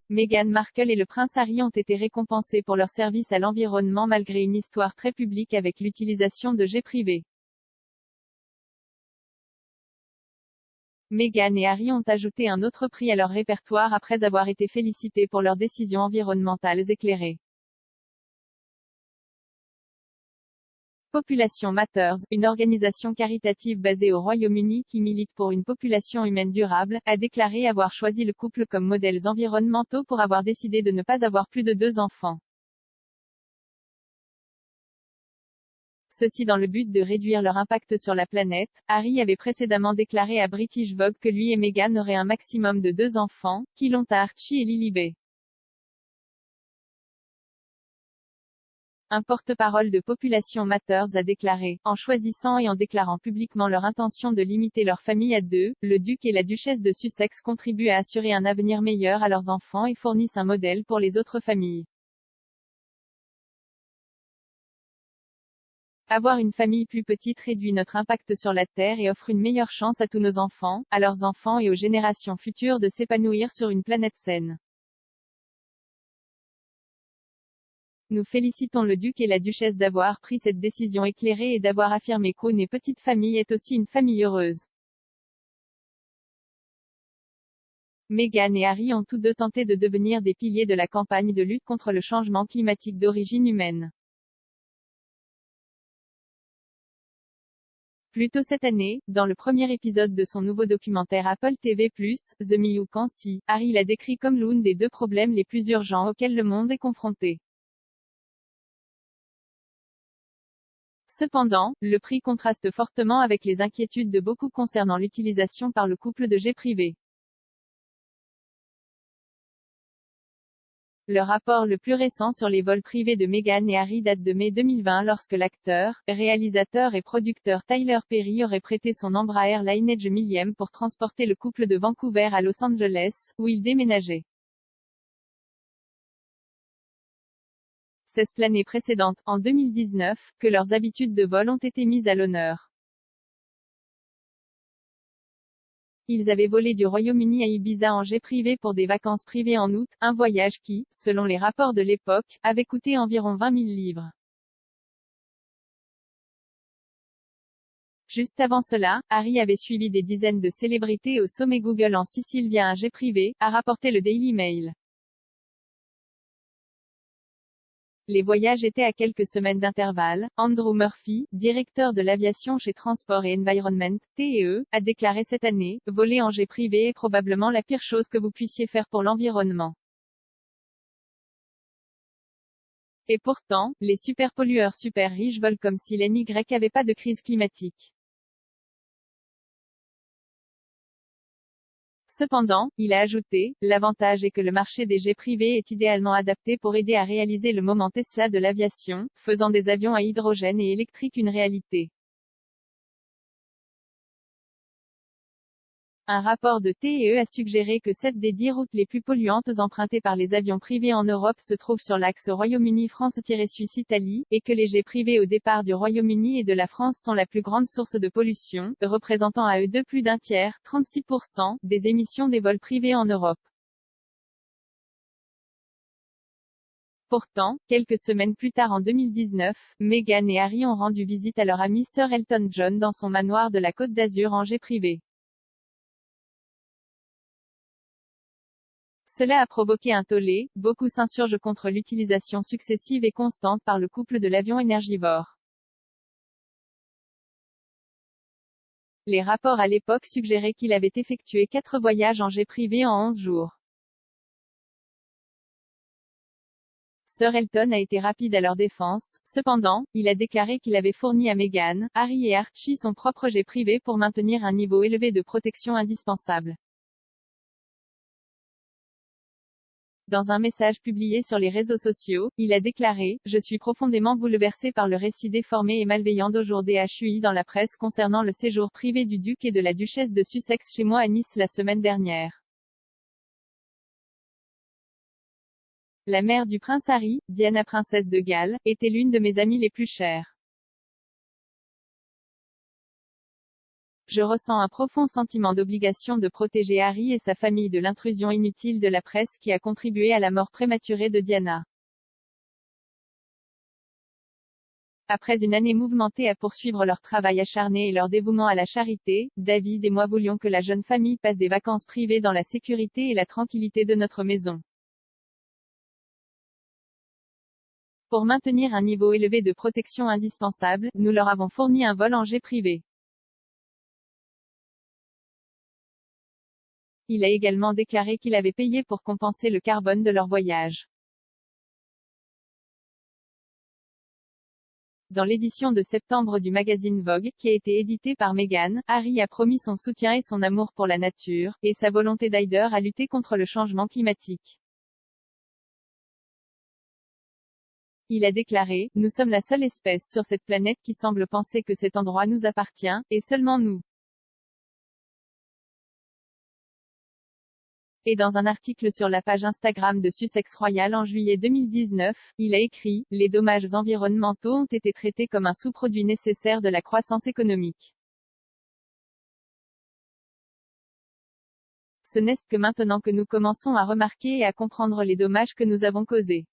Meghan Markle et le prince Harry ont été récompensés pour leur service à l'environnement malgré une histoire très publique avec l'utilisation de jets privés. Meghan et Harry ont ajouté un autre prix à leur répertoire après avoir été félicités pour leurs décisions environnementales éclairées. Population Matters, une organisation caritative basée au Royaume-Uni qui milite pour une population humaine durable, a déclaré avoir choisi le couple comme modèles environnementaux pour avoir décidé de ne pas avoir plus de 2 enfants. Ceci dans le but de réduire leur impact sur la planète. Harry avait précédemment déclaré à British Vogue que lui et Meghan auraient un maximum de 2 enfants, qui l'ont à Archie et Lilibet. Un porte-parole de Population Matters a déclaré, en choisissant et en déclarant publiquement leur intention de limiter leur famille à 2, le duc et la duchesse de Sussex contribuent à assurer un avenir meilleur à leurs enfants et fournissent un modèle pour les autres familles. Avoir une famille plus petite réduit notre impact sur la Terre et offre une meilleure chance à tous nos enfants, à leurs enfants et aux générations futures de s'épanouir sur une planète saine. Nous félicitons le duc et la duchesse d'avoir pris cette décision éclairée et d'avoir affirmé qu'une petite famille est aussi une famille heureuse. Meghan et Harry ont tous deux tenté de devenir des piliers de la campagne de lutte contre le changement climatique d'origine humaine. Plus tôt cette année, dans le premier épisode de son nouveau documentaire Apple TV+, The Miyukansi, Harry l'a décrit comme l'une des 2 problèmes les plus urgents auxquels le monde est confronté. Cependant, le prix contraste fortement avec les inquiétudes de beaucoup concernant l'utilisation par le couple de jets privés. Le rapport le plus récent sur les vols privés de Meghan et Harry date de mai 2020 lorsque l'acteur, réalisateur et producteur Tyler Perry aurait prêté son Embraer Lineage 1000 pour transporter le couple de Vancouver à Los Angeles, où il déménageait. C'est l'année précédente, en 2019, que leurs habitudes de vol ont été mises à l'honneur. Ils avaient volé du Royaume-Uni à Ibiza en jet privé pour des vacances privées en août, un voyage qui, selon les rapports de l'époque, avait coûté environ 20 000 livres. Juste avant cela, Harry avait suivi des dizaines de célébrités au sommet Google en Sicile via un jet privé, a rapporté le Daily Mail. Les voyages étaient à quelques semaines d'intervalle. Andrew Murphy, directeur de l'aviation chez Transport et Environment, TE, a déclaré cette année, voler en jet privé est probablement la pire chose que vous puissiez faire pour l'environnement. Et pourtant, les superpollueurs super riches volent comme si les n'y avait pas de crise climatique. Cependant, il a ajouté, l'avantage est que le marché des jets privés est idéalement adapté pour aider à réaliser le moment Tesla de l'aviation, faisant des avions à hydrogène et électrique une réalité. Un rapport de TE a suggéré que 7 des 10 routes les plus polluantes empruntées par les avions privés en Europe se trouvent sur l'axe Royaume-Uni-France-Suisse-Italie, et que les jets privés au départ du Royaume-Uni et de la France sont la plus grande source de pollution, représentant à eux deux plus d'un tiers, 36%, des émissions des vols privés en Europe. Pourtant, quelques semaines plus tard en 2019, Meghan et Harry ont rendu visite à leur ami Sir Elton John dans son manoir de la Côte d'Azur en jet privé. Cela a provoqué un tollé, beaucoup s'insurgent contre l'utilisation successive et constante par le couple de l'avion énergivore. Les rapports à l'époque suggéraient qu'il avait effectué 4 voyages en jet privé en 11 jours. Sir Elton a été rapide à leur défense, cependant, il a déclaré qu'il avait fourni à Meghan, Harry et Archie son propre jet privé pour maintenir un niveau élevé de protection indispensable. Dans un message publié sur les réseaux sociaux, il a déclaré « Je suis profondément bouleversé par le récit déformé et malveillant d'aujourd'hui dans la presse concernant le séjour privé du duc et de la duchesse de Sussex chez moi à Nice la semaine dernière. La mère du prince Harry, Diana princesse de Galles, était l'une de mes amies les plus chères. Je ressens un profond sentiment d'obligation de protéger Harry et sa famille de l'intrusion inutile de la presse qui a contribué à la mort prématurée de Diana. Après une année mouvementée à poursuivre leur travail acharné et leur dévouement à la charité, David et moi voulions que la jeune famille passe des vacances privées dans la sécurité et la tranquillité de notre maison. Pour maintenir un niveau élevé de protection indispensable, nous leur avons fourni un vol en jet privé. Il a également déclaré qu'il avait payé pour compenser le carbone de leur voyage. Dans l'édition de septembre du magazine Vogue, qui a été édité par Meghan, Harry a promis son soutien et son amour pour la nature, et sa volonté d'aider à lutter contre le changement climatique. Il a déclaré, « Nous sommes la seule espèce sur cette planète qui semble penser que cet endroit nous appartient, et seulement nous. » Et dans un article sur la page Instagram de Sussex Royal en juillet 2019, il a écrit, « Les dommages environnementaux ont été traités comme un sous-produit nécessaire de la croissance économique. Ce n'est que maintenant que nous commençons à remarquer et à comprendre les dommages que nous avons causés. »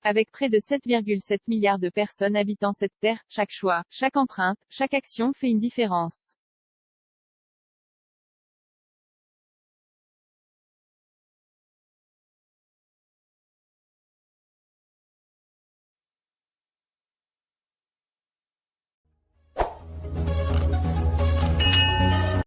Avec près de 7,7 milliards de personnes habitant cette terre, chaque choix, chaque empreinte, chaque action fait une différence.